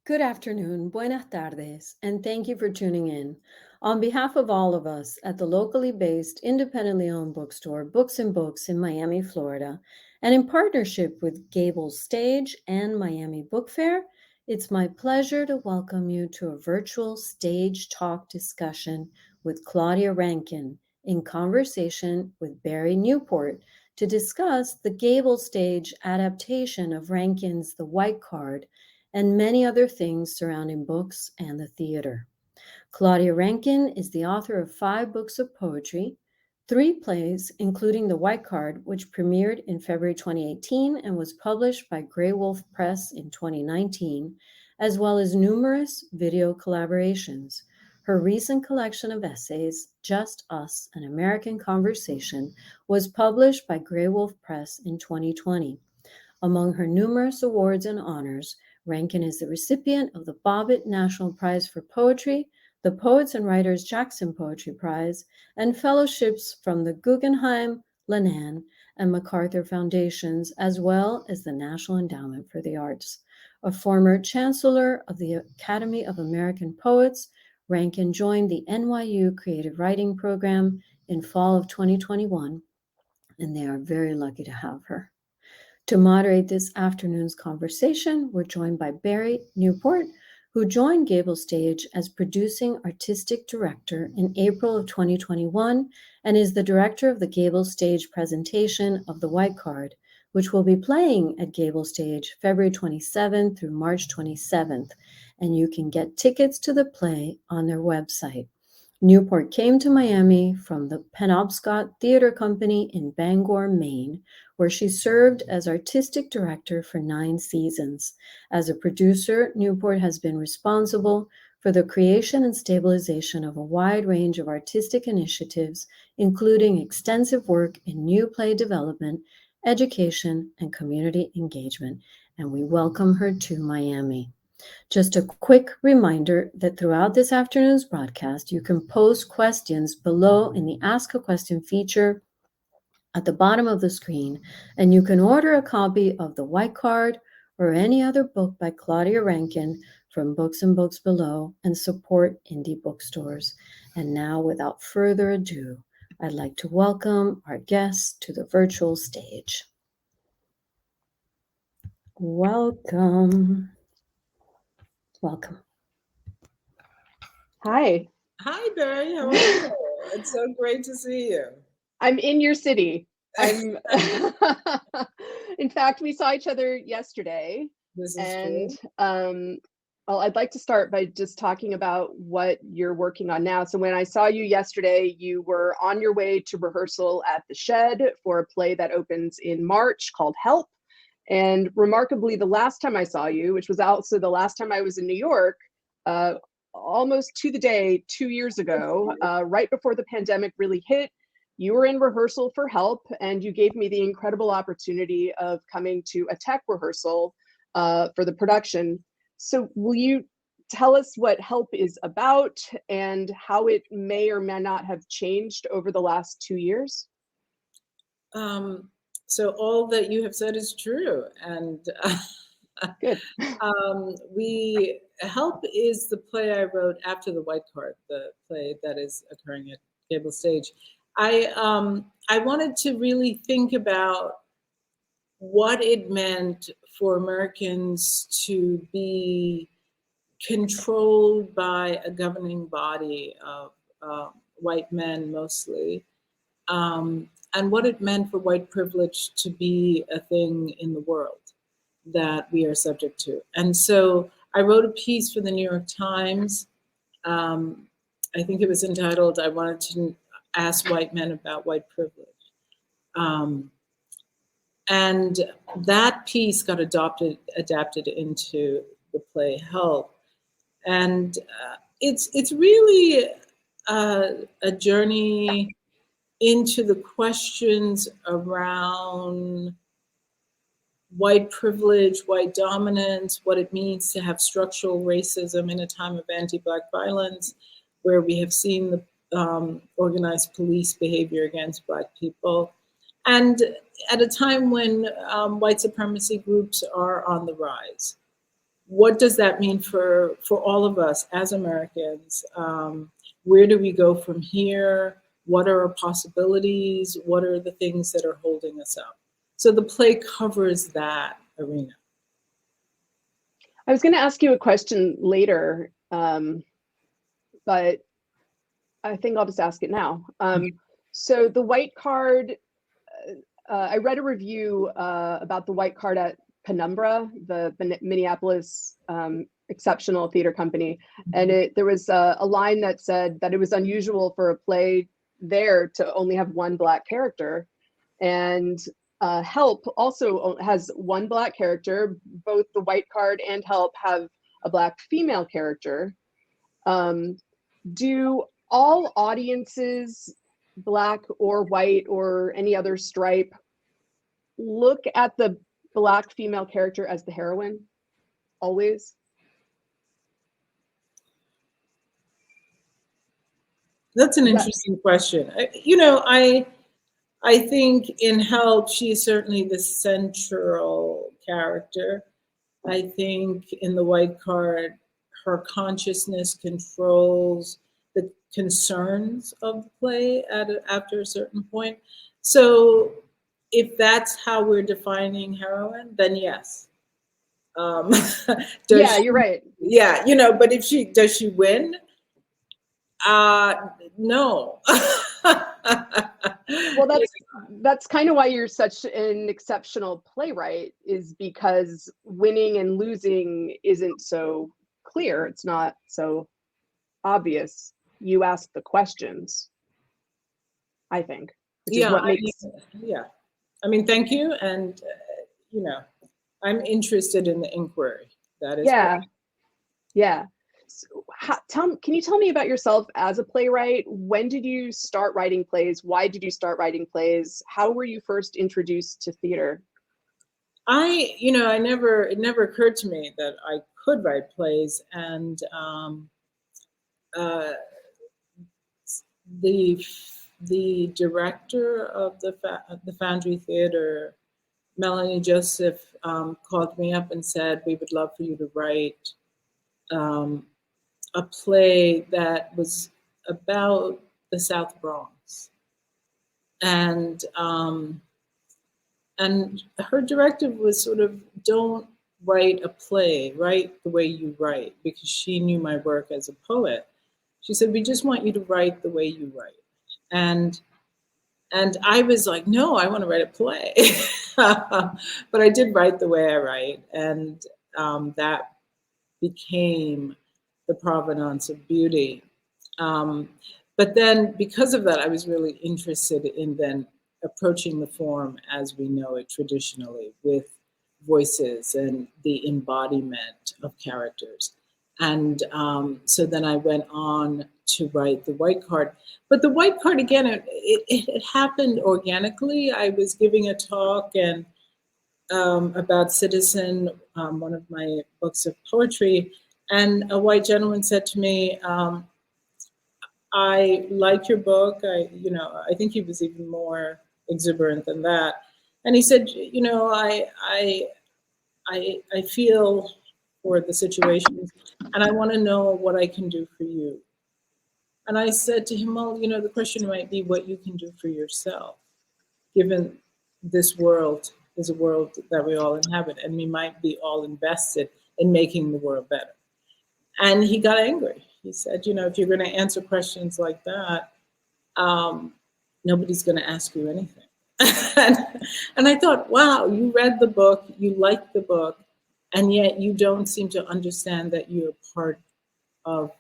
Good afternoon, buenas tardes, and thank you for tuning in. On behalf of all of us at the locally based, independently owned bookstore, Books and Books in Miami, Florida, and in partnership with GableStage and Miami Book Fair, it's my pleasure to welcome you to a virtual stage talk discussion with Claudia Rankin in conversation with Bari Newport to discuss the GableStage adaptation of Rankin's The White Card and many other things surrounding books and the theater. Claudia Rankin is the author of 5 books of poetry, 3 plays, including The White Card, which premiered in February 2018 and was published by Grey Wolf Press in 2019, as well as numerous video collaborations. Her recent collection of essays, Just Us, An American Conversation, was published by Grey Wolf Press in 2020. Among her numerous awards and honors, Rankin is the recipient of the Bobbitt National Prize for Poetry, the Poets and Writers Jackson Poetry Prize, and fellowships from the Guggenheim, Lannan, and MacArthur Foundations, as well as the National Endowment for the Arts. A former chancellor of the Academy of American Poets, Rankin joined the NYU Creative Writing Program in fall of 2021, and they are very lucky to have her. To moderate this afternoon's conversation, we're joined by Bari Newport, who joined GableStage as producing artistic director in April of 2021 and is the director of the GableStage presentation of The White Card, which will be playing at GableStage February 27th through March 27th, and you can get tickets to the play on their website. Newport came to Miami from the Penobscot Theater Company in Bangor, Maine, where she served as artistic director for 9 seasons. As a producer, Newport has been responsible for the creation and stabilization of a wide range of artistic initiatives, including extensive work in new play development, education, and community engagement. And we welcome her to Miami. Just a quick reminder that throughout this afternoon's broadcast, you can post questions below in the Ask a Question feature at the bottom of the screen, and you can order a copy of The White Card or any other book by Claudia Rankin from Books and Books below and support indie bookstores. And now, without further ado, I'd like to welcome our guests to the virtual stage. Welcome. Welcome. Hi. Hi, Bari. How are you? It's so great to see you. I'm in your city. In fact, we saw each other yesterday. This is true. Well, I'd like to start by just talking about what you're working on now. So when I saw you yesterday, you were on your way to rehearsal at the Shed for a play that opens in March called Help. And remarkably, the last time I saw you, which was also the last time I was in New York, almost to the day 2 years ago, right before the pandemic really hit, you were in rehearsal for Help, and you gave me the incredible opportunity of coming to a tech rehearsal for the production. So will you tell us what Help is about and how it may or may not have changed over the last 2 years? So all that you have said is true, and good. Help is the play I wrote after The White Card, the play that is occurring at GableStage. I wanted to really think about what it meant for Americans to be controlled by a governing body of white men mostly, and what it meant for white privilege to be a thing in the world that we are subject to. And so I wrote a piece for the New York Times. I think it was entitled, I wanted to ask white men about white privilege. And that piece got adapted into the play Help. And it's really a journey into the questions around white privilege, white dominance, what it means to have structural racism in a time of anti-Black violence, where we have seen the organized police behavior against Black people, and at a time when white supremacy groups are on the rise. what does that mean for all of us as Americans? Where do we go from here? What are our possibilities? What are the things that are holding us up? So the play covers that arena. I was going to ask you a question later, but I think I'll just ask it now. So the white card, I read a review about the white card at Penumbra, the Minneapolis exceptional theater company, and there was a line that said that it was unusual for a play there to only have one Black character, and Help also has one Black character. Both the white card and Help have a Black female character. Do all audiences, Black or white or any other stripe, look at the Black female character as the heroine always? That's an interesting question. I think in Help, she's certainly the central character. I think in the white card, her consciousness controls the concerns of the play after a certain point. So if that's how we're defining heroine, then yes. Yeah, you're right. Yeah, but does she win? No. Well, that's kind of why you're such an exceptional playwright, is because winning and losing isn't so clear. It's not so obvious. You ask the questions, I think, which is what makes. I mean, thank you, and I'm interested in the inquiry. That is yeah. So can you tell me about yourself as a playwright? When did you start writing plays? Why did you start writing plays? How were you first introduced to theater? It never occurred to me that I could write plays, and the director of the Foundry Theater, Melanie Joseph, called me up and said, "We would love for you to write a play that was about the South Bronx." And her directive was sort of, don't write a play, write the way you write, because she knew my work as a poet. She said, "We just want you to write the way you write." And I was like, no, I want to write a play. But I did write the way I write, and that became The Provenance of Beauty. But then because of that, I was really interested in then approaching the form as we know it traditionally, with voices and the embodiment of characters. And so then I went on to write the white card. But the white card, again, it happened organically. I was giving a talk and about Citizen, one of my books of poetry, and a white gentleman said to me, "I like your book." I think he was even more exuberant than that. And he said, I feel for the situation, and I want to know what I can do for you. And I said to him, well, the question might be what you can do for yourself, given this world is a world that we all inhabit, and we might be all invested in making the world better. And he got angry. He said, if you're going to answer questions like that, nobody's going to ask you anything. And I thought, wow, you read the book, you liked the book, and yet you don't seem to understand that you're part of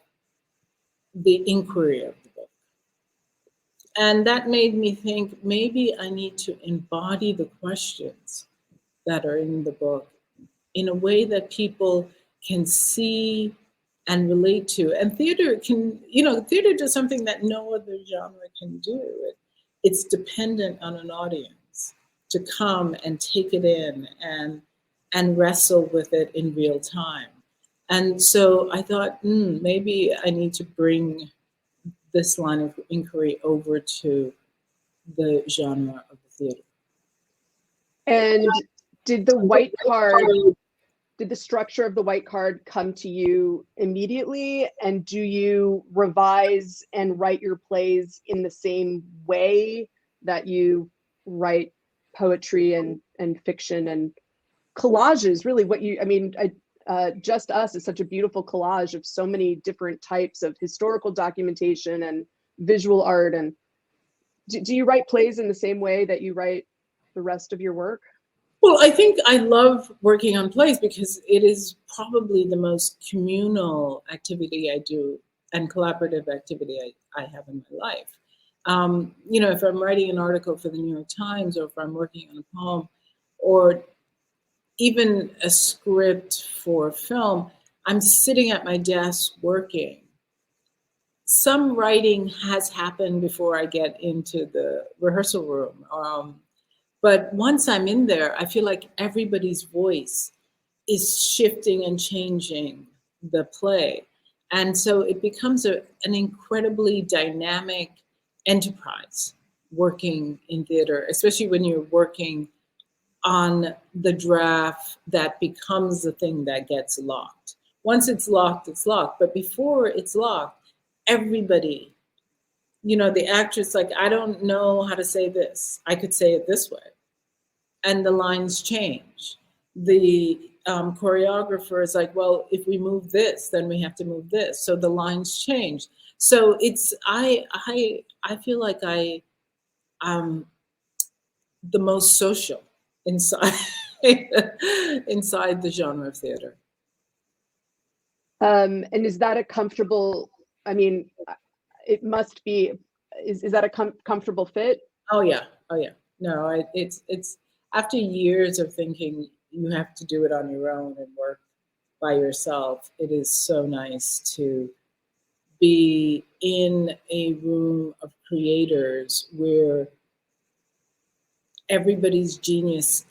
the inquiry of the book. And that made me think, maybe I need to embody the questions that are in the book in a way that people can see and relate to. And theater theater does something that no other genre can do. It's dependent on an audience to come and take it in and wrestle with it in real time. And so I thought, maybe I need to bring this line of inquiry over to the genre of the theater. And did the white card did the structure of the white card come to you immediately? And do you revise and write your plays in the same way that you write poetry and fiction and collages? Really, what you, I mean, Just Us is such a beautiful collage of so many different types of historical documentation and visual art. And do you write plays in the same way that you write the rest of your work? Well, I think I love working on plays because it is probably the most communal activity I do and collaborative activity I have in my life. You know, if I'm writing an article for the New York Times, or if I'm working on a poem, or even a script for film, I'm sitting at my desk working. Some writing has happened before I get into the rehearsal room. But once I'm in there, I feel like everybody's voice is shifting and changing the play. And so it becomes an incredibly dynamic enterprise working in theater, especially when you're working on the draft that becomes the thing that gets locked. Once it's locked, it's locked. But before it's locked, everybody, you know, the actress, like, I don't know how to say this. I could say it this way. And the lines change. The choreographer is like, well, if we move this, then we have to move this. So the lines change. So it's, I feel like I'm the most social inside inside the genre of theater. And is that a comfortable, I mean, it must be, is that a comfortable fit? Oh yeah, oh yeah. No, it's after years of thinking you have to do it on your own and work by yourself, it is so nice to be in a room of creators where everybody's genius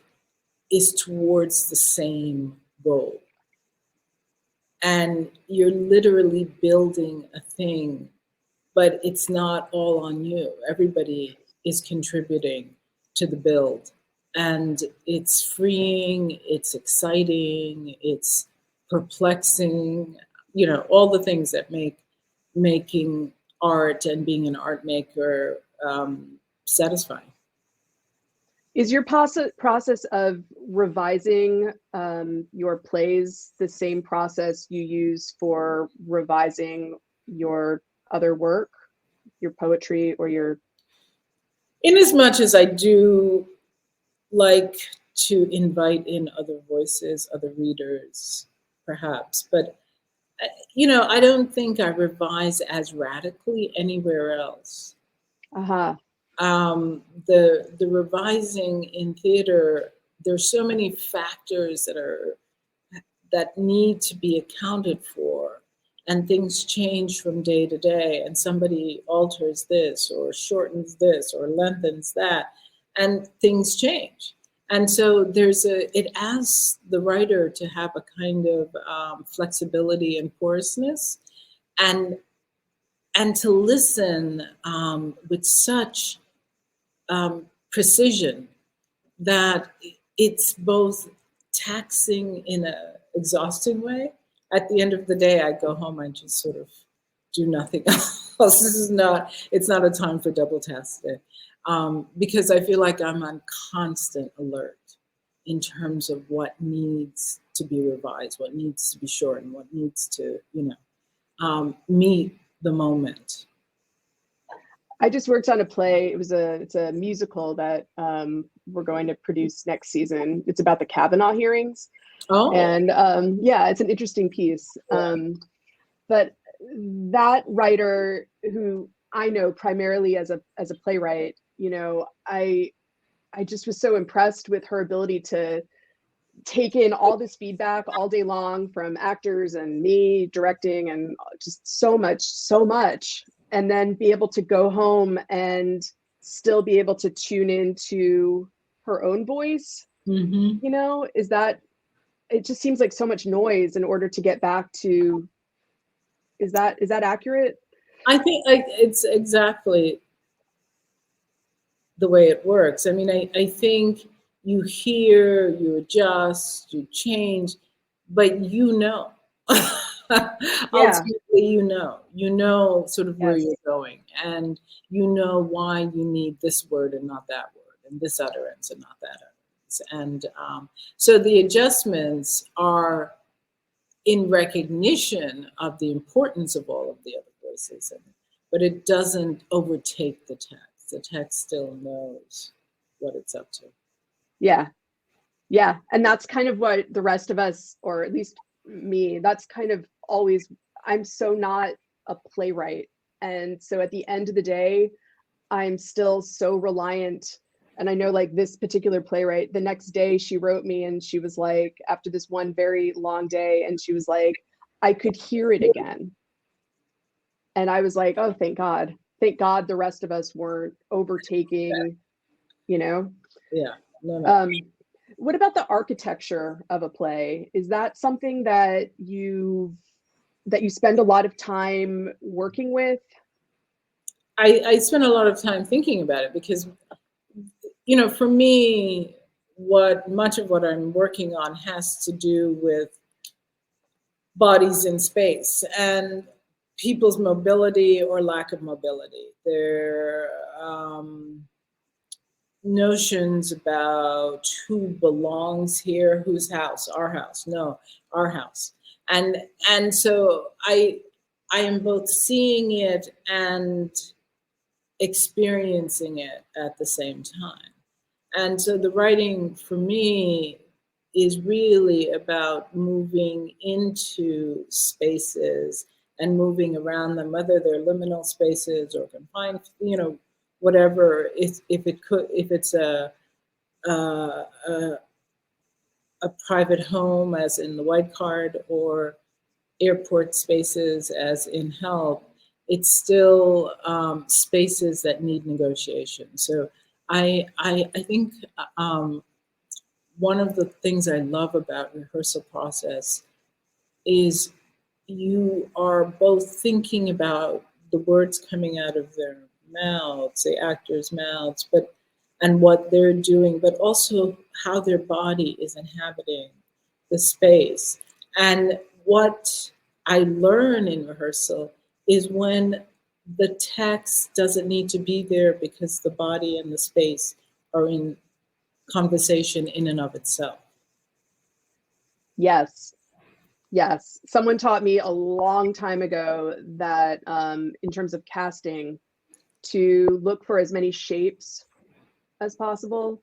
is towards the same goal. And you're literally building a thing, but it's not all on you. Everybody is contributing to the build. And it's freeing, it's exciting, it's perplexing, you know, all the things that make making art and being an art maker satisfying. Is your process of revising your plays the same process you use for revising your other work, your poetry or your... In as much as I do like to invite in other voices, other readers, perhaps, but you know, I don't think I revise as radically anywhere else. Uh-huh. The revising in theater, there's so many factors that need to be accounted for, and things change from day to day, and somebody alters this or shortens this or lengthens that, and things change. And so it asks the writer to have a kind of flexibility and porousness, and to listen with such precision that it's both taxing in a exhausting way. At the end of the day, I go home and just sort of do nothing else. It's not a time for double tasking, because I feel like I'm on constant alert in terms of what needs to be revised, what needs to be shortened, what needs to, meet the moment. I just worked on a play. It's a musical that we're going to produce next season. It's about the Kavanaugh hearings. Oh. And yeah, it's an interesting piece. But that writer, who I know primarily as a playwright, you know, I just was so impressed with her ability to take in all this feedback all day long from actors and me directing, and just so much, and then be able to go home and still be able to tune into her own voice. Mm-hmm. You know, it just seems like so much noise in order to get back to, is that accurate? I think it's exactly the way it works. I mean, I think you hear, you adjust, you change, but you know. Yeah. Ultimately, you know sort of where Yes. you're going, and you know why you need this word and not that word, and this utterance and not that utterance. And so the adjustments are in recognition of the importance of all of the other voices, but it doesn't overtake the text. The text still knows what it's up to. Yeah. Yeah. And that's kind of what the rest of us, or at least me, that's kind of always, I'm so not a playwright. And so at the end of the day, I'm still so reliant. And I know, like, this particular playwright, the next day she wrote me and she was like, after this one very long day, and she was like, I could hear it again. And I was like, oh, thank God. Thank God the rest of us weren't overtaking, you know? Yeah. No. What about the architecture of a play? Is that something that you spend a lot of time working with? I spend a lot of time thinking about it because, for me, much of what I'm working on has to do with bodies in space and people's mobility or lack of mobility. Their notions about who belongs here, whose house, our house, no, our house. And so I am both seeing it and experiencing it at the same time. And so the writing for me is really about moving into spaces and moving around them, whether they're liminal spaces or confined, whatever. If it's a private home, as in the white card, or airport spaces, as in Help, it's still spaces that need negotiation. So I think one of the things I love about rehearsal process is you are both thinking about the words coming out of their mouths, the actors' mouths, and what they're doing, but also how their body is inhabiting the space. And what I learn in rehearsal is when the text doesn't need to be there because the body and the space are in conversation in and of itself. Yes. Yes. Someone taught me a long time ago that in terms of casting, to look for as many shapes as possible.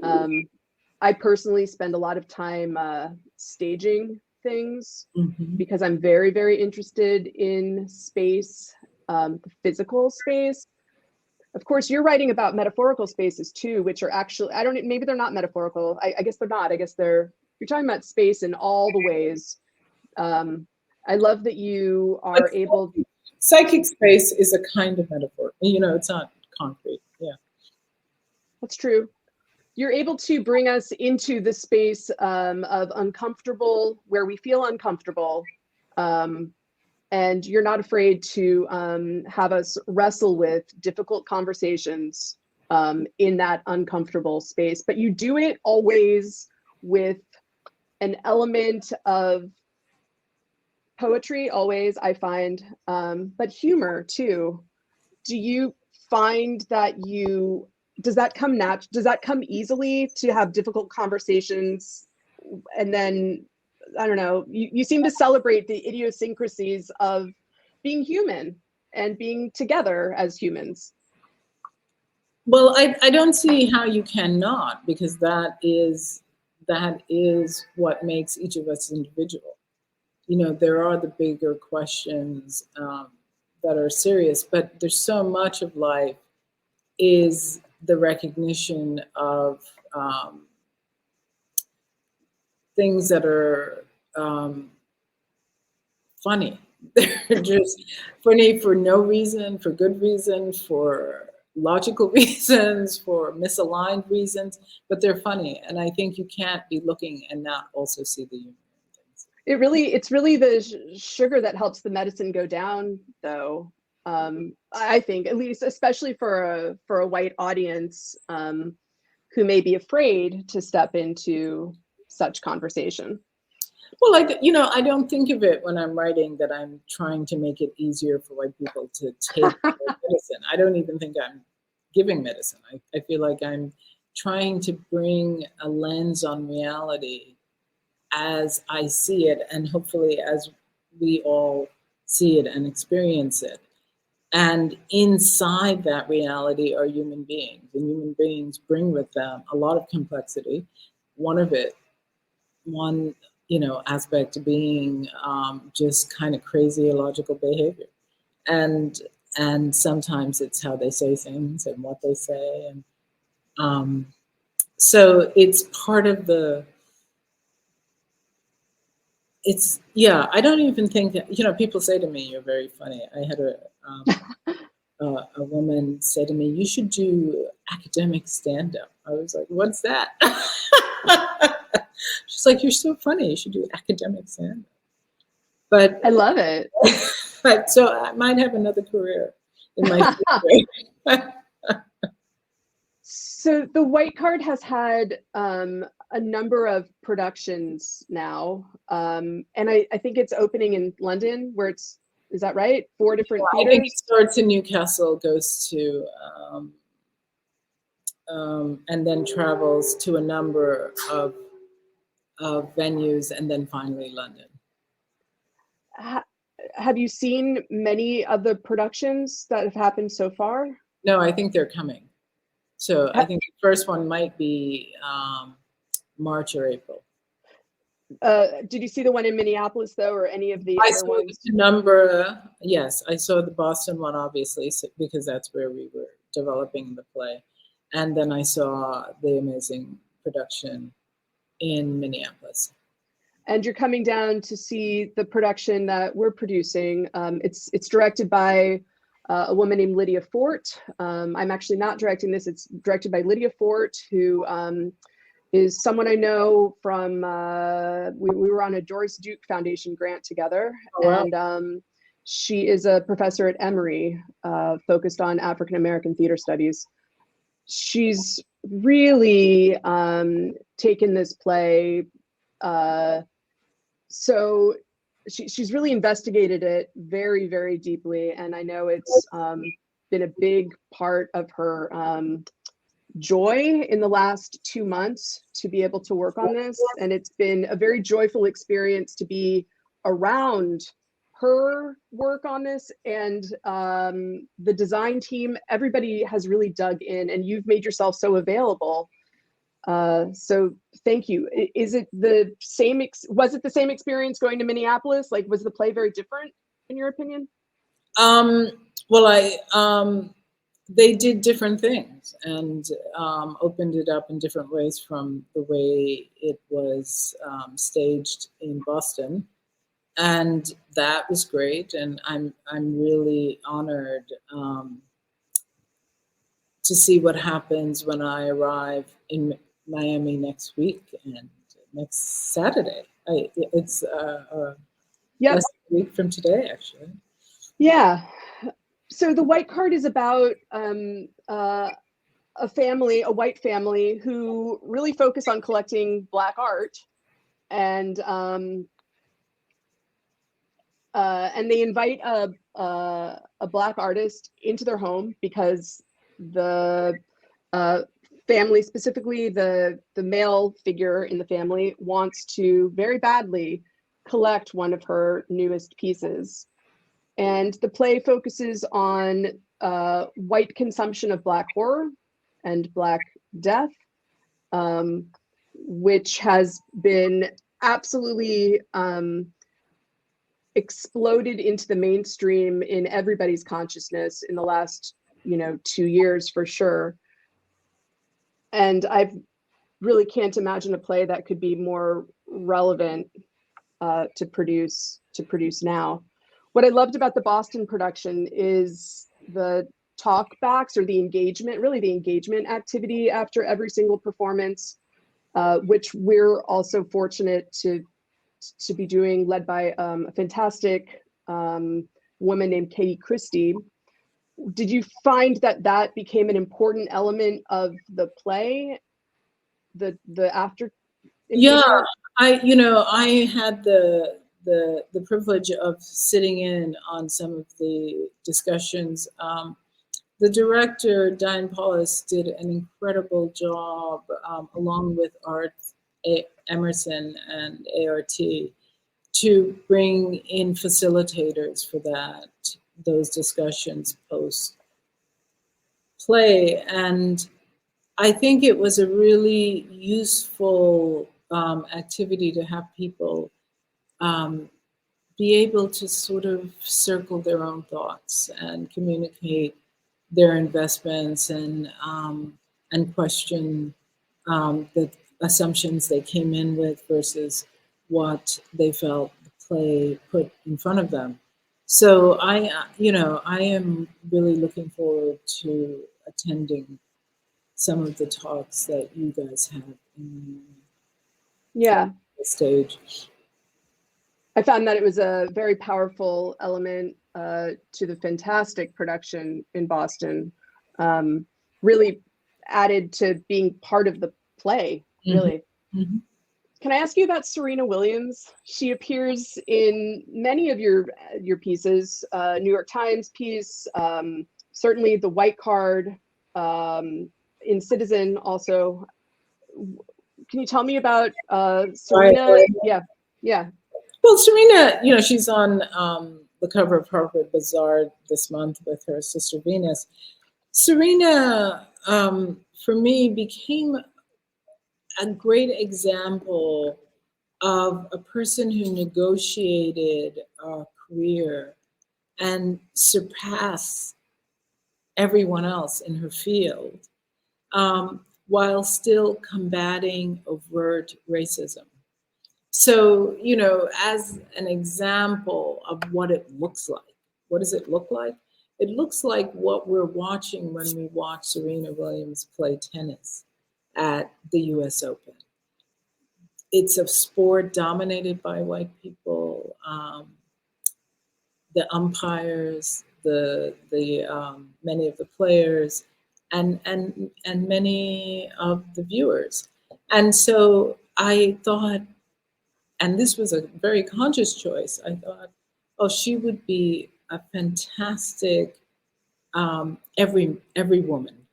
I personally spend a lot of time staging things because I'm very, very interested in space, the physical space. Of course, you're writing about metaphorical spaces too, which are actually, maybe they're not metaphorical. I guess they're not. I guess you're talking about space in all the ways. I love that you are able. Psychic space is a kind of metaphor. It's not concrete. Yeah. That's true. You're able to bring us into the space of uncomfortable, where we feel uncomfortable. And you're not afraid to have us wrestle with difficult conversations in that uncomfortable space. But you do it always with an element of poetry, always, I find, but humor too. Do you find that does that come easily to have difficult conversations? And then, I don't know, you seem to celebrate the idiosyncrasies of being human and being together as humans. Well, I don't see how you cannot, because that is what makes each of us individual. There are the bigger questions that are serious, but there's so much of life is the recognition of things that are funny. They're just funny for no reason, for good reason, for logical reasons, for misaligned reasons, but they're funny. And I think you can't be looking and not also see the humor in things. It's really the sugar that helps the medicine go down, though. I think, at least, especially for a white audience who may be afraid to step into such conversation. Well, I don't think of it when I'm writing that I'm trying to make it easier for white people to take their medicine. I don't even think I'm giving medicine. I feel like I'm trying to bring a lens on reality as I see it, and hopefully as we all see it and experience it. And inside that reality are human beings, and human beings bring with them a lot of complexity. One of it, one aspect being just kind of crazy illogical behavior, and sometimes it's how they say things and what they say, and so it's part of the. It's I don't even think that people say to me, "You're very funny." I had a woman say to me, "You should do academic stand-up." I was like, "What's that?" She's like, "You're so funny. You should do academic stand-up." But I love it. So I might have another career in my future. So the White Card has had a number of productions now, and I think it's opening in London, where is that right? 4 different theaters? I think it starts in Newcastle, goes to, and then travels to a number of venues, and then finally London. Have you seen many of the productions that have happened so far? No, I think they're coming. So I think the first one might be March or April. Did you see the one in Minneapolis, though, or any of the other ones? Yes, I saw the Boston one, obviously, because that's where we were developing the play. And then I saw the amazing production in Minneapolis. And you're coming down to see the production that we're producing. It's directed by a woman named Lydia Fort. I'm actually not directing this. It's directed by Lydia Fort, who is someone I know from, we were on a Doris Duke Foundation grant together. Oh, wow. And she is a professor at Emory, focused on African-American theater studies. She's really taken this play, so she's really investigated it very, very deeply. And I know it's been a big part of her joy in the last 2 months to be able to work on this. And it's been a very joyful experience to be around her work on this, and the design team. Everybody has really dug in, and you've made yourself so available. So thank you. Is it the same? Was it the same experience going to Minneapolis? Like, was the play very different in your opinion? Well, they did different things and opened it up in different ways from the way it was staged in Boston, and that was great. And I'm really honored to see what happens when I arrive in Miami next week and next Saturday. It's less than a week from today, actually. Yeah. So the White Card is about a family, a white family, who really focus on collecting Black art, and they invite a Black artist into their home because the family, specifically the male figure in the family, wants to very badly collect one of her newest pieces. And the play focuses on white consumption of Black horror and Black death, which has been absolutely exploded into the mainstream in everybody's consciousness in the last 2 years for sure. And I really can't imagine a play that could be more relevant to produce now. What I loved about the Boston production is the talkbacks, or the engagement, really the engagement activity after every single performance, which we're also fortunate to be doing, led by a fantastic woman named Katie Christie. Did you find that became an important element of the play, the after engagement? I had the privilege of sitting in on some of the discussions. The director, Diane Paulus, did an incredible job, along with Art Emerson and ART, to bring in facilitators for those discussions post play. And I think it was a really useful activity to have people be able to sort of circle their own thoughts and communicate their investments and question the assumptions they came in with versus what they felt the play put in front of them. So I am really looking forward to attending some of the talks that you guys have in Yeah. the stage. I found that it was a very powerful element to the fantastic production in Boston. Really added to being part of the play, really. Mm-hmm. Can I ask you about Serena Williams? She appears in many of your pieces, New York Times piece, certainly the White Card, in Citizen also. Can you tell me about Serena? Right. Yeah. Well, Serena, she's on the cover of Harvard Bazaar this month with her sister Venus. Serena, for me, became a great example of a person who negotiated a career and surpassed everyone else in her field, while still combating overt racism. So, as an example of what it looks like, what does it look like? It looks like what we're watching when we watch Serena Williams play tennis at the US Open. It's a sport dominated by white people. The umpires, the many of the players, and many of the viewers. And so I thought, and this was a very conscious choice, I thought, oh, she would be a fantastic every woman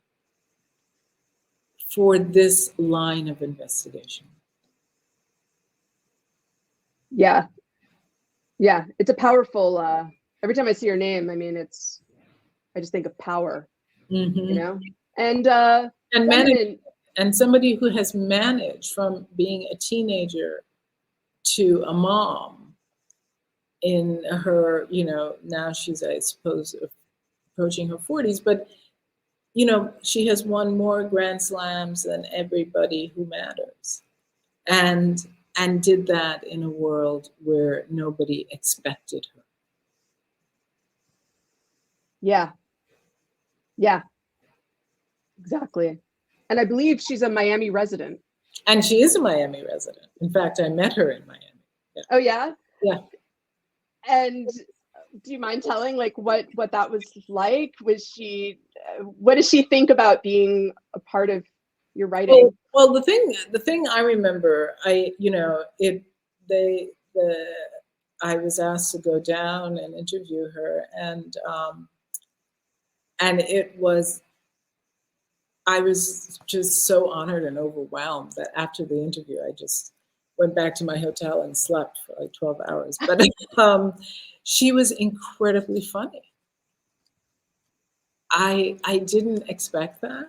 for this line of investigation. Yeah. It's a powerful, every time I see her name, I mean, I just think of power, Mm-hmm. And somebody who has managed from being a teenager to a mom in her, now she's, I suppose, approaching her 40s, but she has won more Grand Slams than everybody who matters, and did that in a world where nobody expected her. Yeah, exactly. And I believe she's a Miami resident. And she is a Miami resident. In fact, I met her in Miami. Yeah. Oh, yeah? Yeah. And do you mind telling what that was like? What does she think about being a part of your writing? Well, the thing I remember, I was asked to go down and interview her, and I was just so honored and overwhelmed that after the interview, I just went back to my hotel and slept for like 12 hours. But she was incredibly funny. I didn't expect that,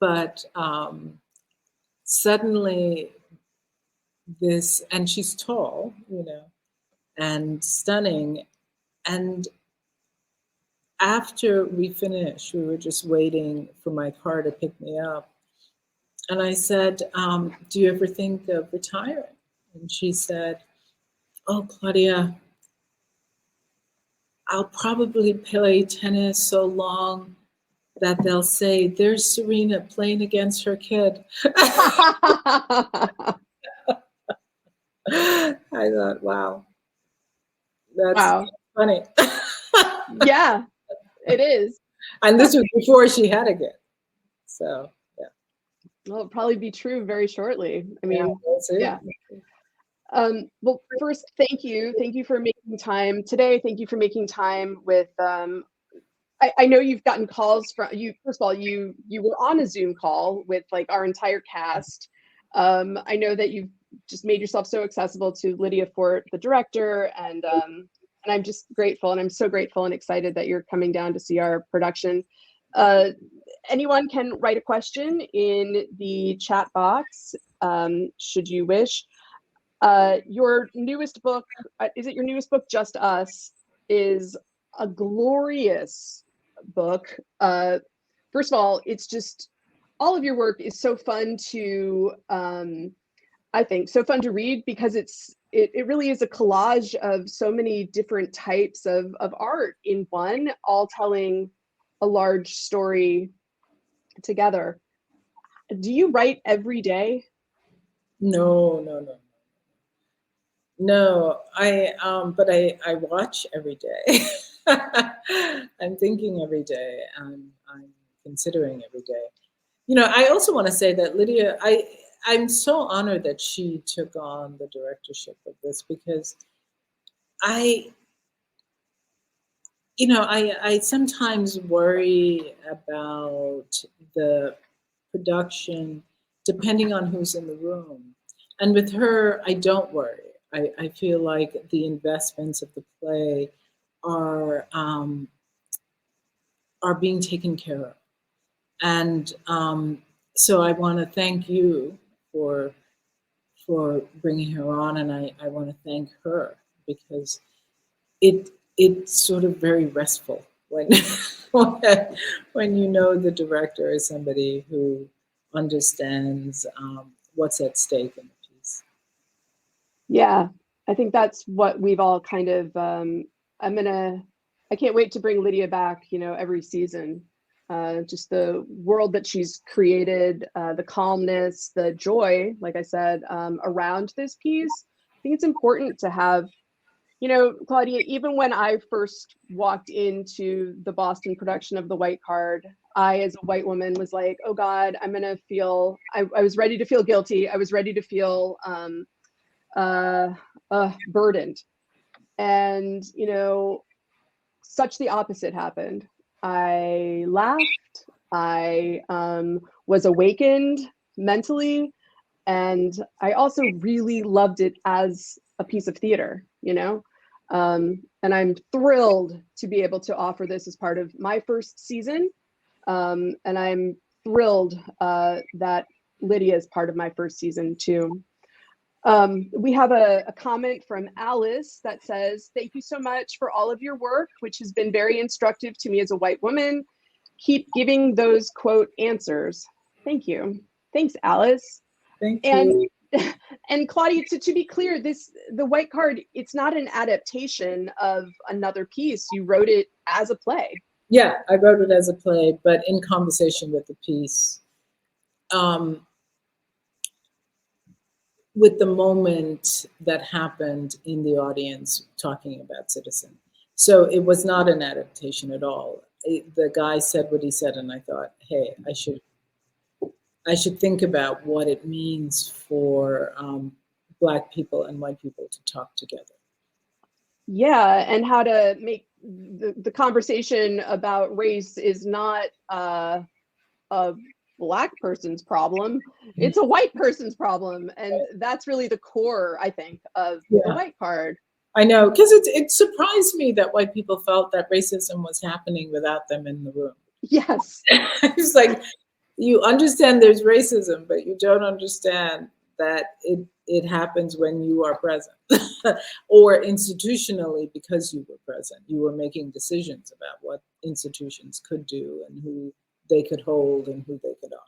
but suddenly and she's tall, and stunning. And after we finished, we were just waiting for my car to pick me up. And I said, do you ever think of retiring? And she said, oh, Claudia, I'll probably play tennis so long that they'll say, there's Serena playing against her kid. I thought, wow, that's funny. Yeah, it is. And this was before she had a kid. So, yeah. Well, it'll probably be true very shortly. I mean, yeah. Well, first, thank you. Thank you for making time today. Thank you for making time with, I know you've gotten calls from you. First of all, you were on a Zoom call with like our entire cast. I know that you've just made yourself so accessible to Lydia Fort, the director, and I'm just grateful, and I'm so grateful and excited that you're coming down to see our production. Anyone can write a question in the chat box, should you wish. Your newest book, is it your newest book, Just Us, is a glorious book. First of all, it's just, all of your work is so fun to, I think, so fun to read, because it really is a collage of so many different types of art in one, all telling a large story together. Do you write every day? No, no, no. No, but I watch every day. I'm thinking every day. I'm considering every day. You know, I also want to say that Lydia, I'm so honored that she took on the directorship of this, because I sometimes worry about the production depending on who's in the room. And with her, I don't worry. I feel like the investments of the play are being taken care of. And so I want to thank you for bringing her on, and I want to thank her, because it's sort of very restful when when you know the director is somebody who understands what's at stake in the piece. Yeah, I think that's what we've all kind of, I can't wait to bring Lydia back, every season. Just the world that she's created, the calmness, the joy, like I said, around this piece. I think it's important to have, Claudia, even when I first walked into the Boston production of The White Card, I, as a white woman, was like, oh God, I'm going to feel, I was ready to feel guilty. I was ready to feel burdened. And, such the opposite happened. I laughed. I was awakened mentally. And I also really loved it as a piece of theater, and I'm thrilled to be able to offer this as part of my first season. And I'm thrilled that Lydia is part of my first season too. We have a comment from Alice that says, thank you so much for all of your work, which has been very instructive to me as a white woman. Keep giving those quote answers. Thank you. Thanks, Alice. Thank you. And Claudia, to be clear, The White Card, it's not an adaptation of another piece. You wrote it as a play. Yeah, I wrote it as a play, but in conversation with the piece. With the moment that happened in the audience talking about Citizen. So it was not an adaptation at all. The guy said what he said, and I thought, hey, I should think about what it means for Black people and white people to talk together. Yeah, and how to make the conversation about race is not a Black person's problem, it's a white person's problem. And that's really the core, I think, of The White Card. I know, because it surprised me that white people felt that racism was happening without them in the room. Yes. It's like, you understand there's racism, but you don't understand that it happens when you are present or institutionally, because you were present. You were making decisions about what institutions could do and who they could hold and who they could honor.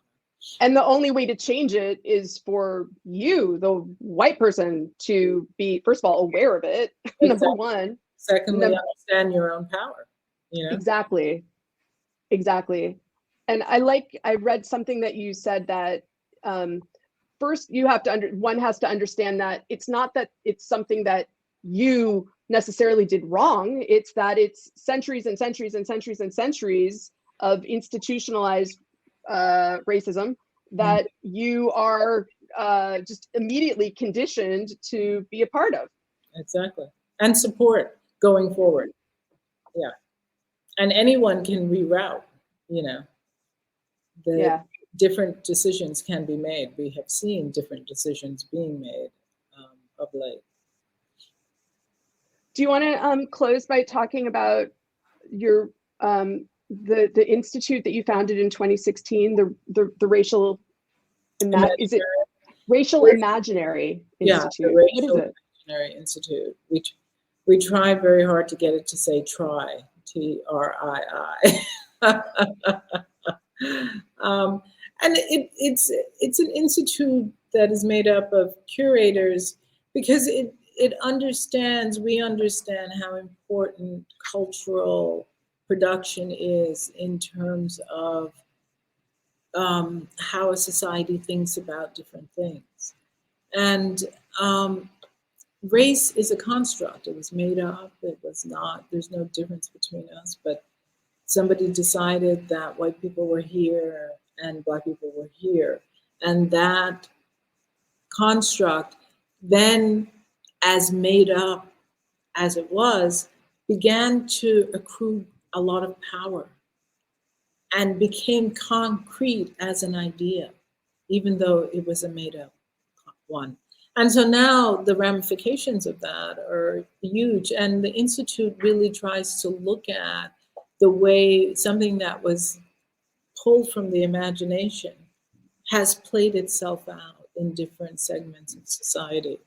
And the only way to change it is for you, the white person, to be, first of all, aware of it, exactly. Number one. Secondly, understand your own power. Exactly. And I read something that you said that first you have to one has to understand that it's not that it's something that you necessarily did wrong. It's that it's centuries and centuries and centuries and centuries of institutionalized racism that you are just immediately conditioned to be a part of. Exactly. And support going forward. Yeah. And anyone can reroute, the different decisions can be made. We have seen different decisions being made of late. Do you want to close by talking about your the institute that you founded in 2016, the racial is it Racial Imaginary Institute? Yeah, the What is it? Imaginary Institute. We try very hard to get it to say try, TRII. And it's an institute that is made up of curators because we understand how important cultural production is in terms of how a society thinks about different things. And race is a construct. It was made up. It was not, there's no difference between us, but somebody decided that white people were here and Black people were here. And that construct then, as made up as it was, began to accrue a lot of power and became concrete as an idea, even though it was a made up one. And so now the ramifications of that are huge. And the Institute really tries to look at the way something that was pulled from the imagination has played itself out in different segments of society.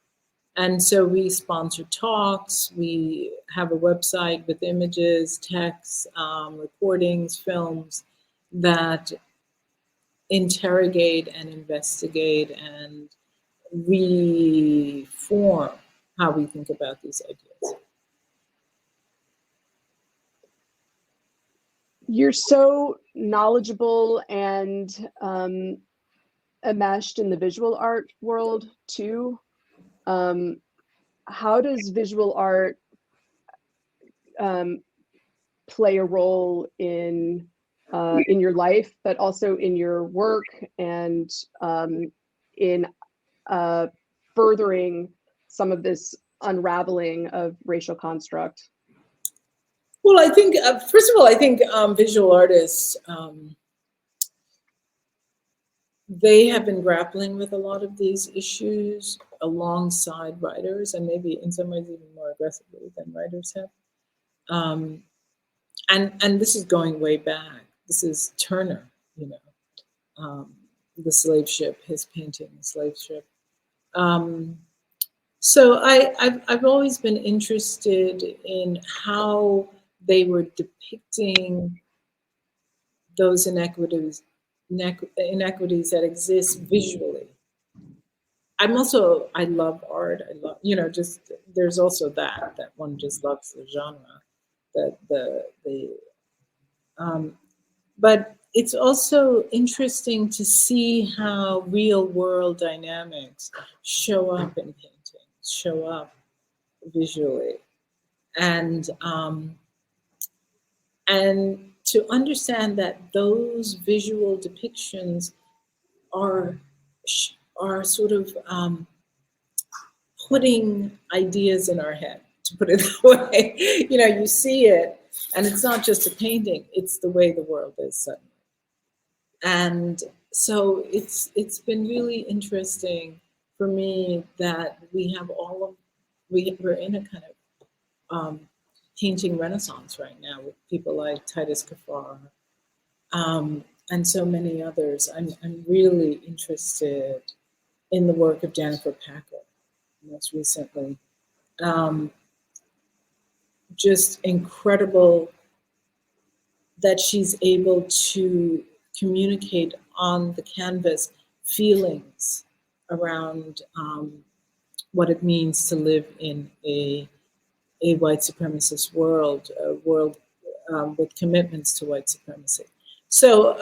And so we sponsor talks, we have a website with images, texts, recordings, films that interrogate and investigate and reform how we think about these ideas. You're so knowledgeable and enmeshed in the visual art world too. How does visual art play a role in your life, but also in your work and in furthering some of this unraveling of racial construct? Well, I think, first of all, I think visual artists, they have been grappling with a lot of these issues alongside writers, and maybe in some ways even more aggressively than writers have. And this is going way back. This is Turner, the slave ship, his painting, the slave ship. So I've always been interested in how they were depicting those inequities that exist visually. I love art. I love, there's also that one just loves the genre, but it's also interesting to see how real world dynamics show up in paintings, show up visually, and to understand that those visual depictions are sort of putting ideas in our head, to put it that way. You see it, and it's not just a painting, it's the way the world is suddenly. And so it's been really interesting for me that we're in a kind of painting renaissance right now with people like Titus Kaphar, and so many others. I'm really interested in the work of Jennifer Packer, most recently. Just incredible that she's able to communicate on the canvas feelings around what it means to live in a white supremacist world, a world with commitments to white supremacy. So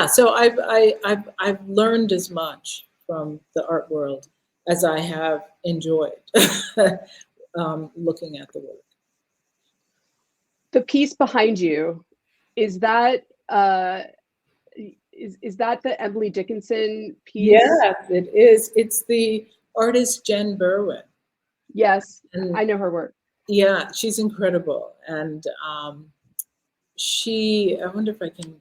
so I've learned as much from the art world as I have enjoyed looking at the work. The piece behind you, is that is that the Emily Dickinson piece? Yes, it is. It's the artist Jen Berwin. Yes, And I know her work. yeah, she's incredible. And I wonder if I can,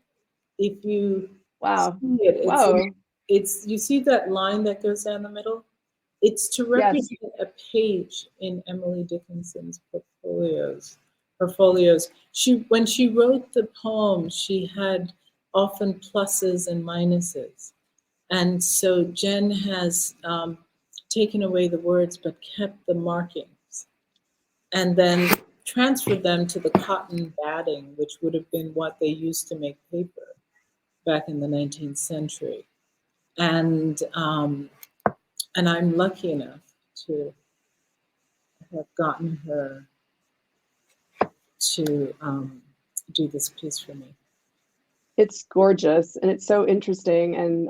if you Wow. see it, Whoa. you see that line that goes down the middle? It's to Yes. represent a page in Emily Dickinson's portfolios. When she wrote the poem, she had often pluses and minuses. And so Jen has taken away the words but kept the markings and then transferred them to the cotton batting, which would have been what they used to make paper back in the 19th century. And I'm lucky enough to have gotten her to do this piece for me. It's gorgeous and it's so interesting and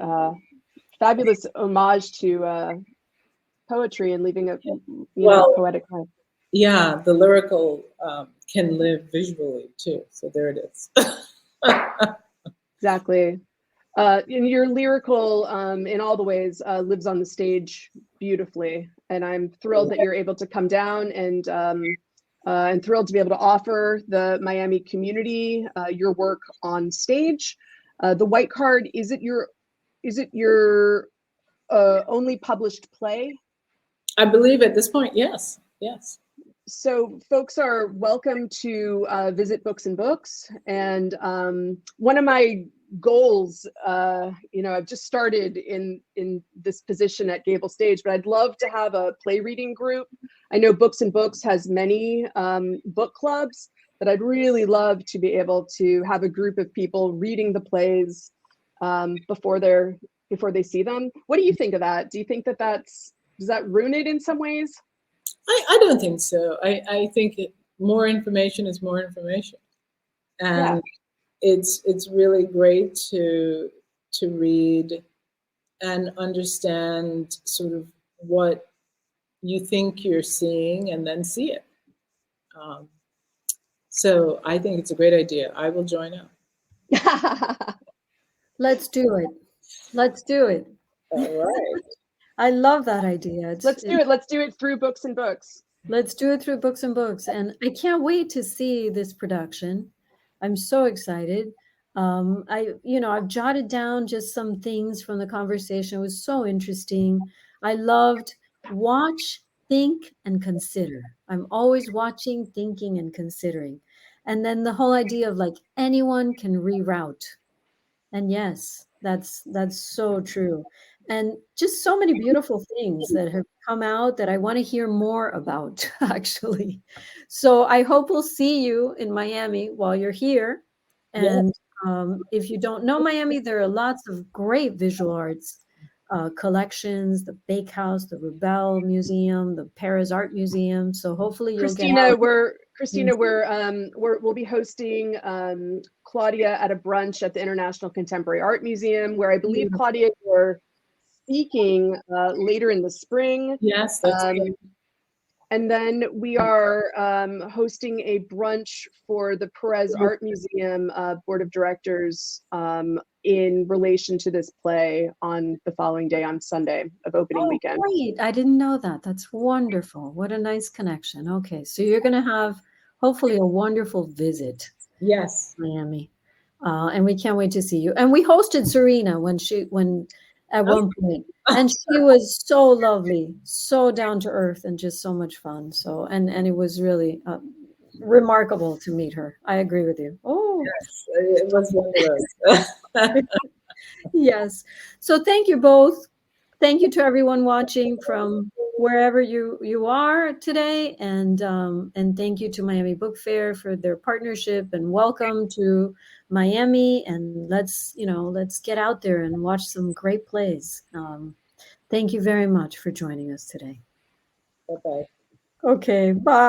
fabulous homage to poetry and leaving a poetic life. Yeah, the lyrical can live visually too. So there it is. Exactly. And your lyrical, in all the ways, lives on the stage beautifully. And I'm thrilled that you're able to come down and thrilled to be able to offer the Miami community your work on stage. The White Card, is it your only published play? I believe at this point, yes. Yes. So folks are welcome to visit Books and Books. And one of my goals, I've just started in this position at GableStage, but I'd love to have a play reading group. I know Books and Books has many book clubs, but I'd really love to be able to have a group of people reading the plays before they see them. What do you think of that? Do you think does that ruin it in some ways? I don't think so. I think more information is more information, and it's really great to read and understand sort of what you think you're seeing and then see it. So I think it's a great idea. I will join up. Let's do it. Let's do it. All right. I love that idea. Let's do it. Let's do it through Books and Books. Let's do it through Books and Books. And I can't wait to see this production. I'm so excited. I've jotted down just some things from the conversation. It was so interesting. I loved watch, think, and consider. I'm always watching, thinking, and considering. And then the whole idea of like anyone can reroute. And yes, that's so true. And just so many beautiful things that have come out that I want to hear more about, actually. So I hope we'll see you in Miami while you're here. And if you don't know Miami, there are lots of great visual arts collections, the Bakehouse, the Rubel Museum, the Paris Art Museum. So hopefully you'll Christina, get we'll be hosting Claudia at a brunch at the International Contemporary Art Museum, where I believe, Claudia, you're speaking later in the spring. Yes, that's good. And then we are hosting a brunch for the Perez Art Museum Board of Directors in relation to this play on the following day, on Sunday of opening weekend. Great. I didn't know that. That's wonderful. What a nice connection. Okay, so you're going to have hopefully a wonderful visit. Yes. Miami. And we can't wait to see you. And we hosted Serena when at one point, and she was so lovely, so down to earth, and just so much fun. So, and it was really remarkable to meet her. I agree with you. Oh, yes, it was wonderful. Yes. So thank you both. Thank you to everyone watching from wherever you are today, and thank you to Miami Book Fair for their partnership, and welcome to Miami. And let's get out there and watch some great plays. Thank you very much for joining us today. Bye-bye. Okay, bye.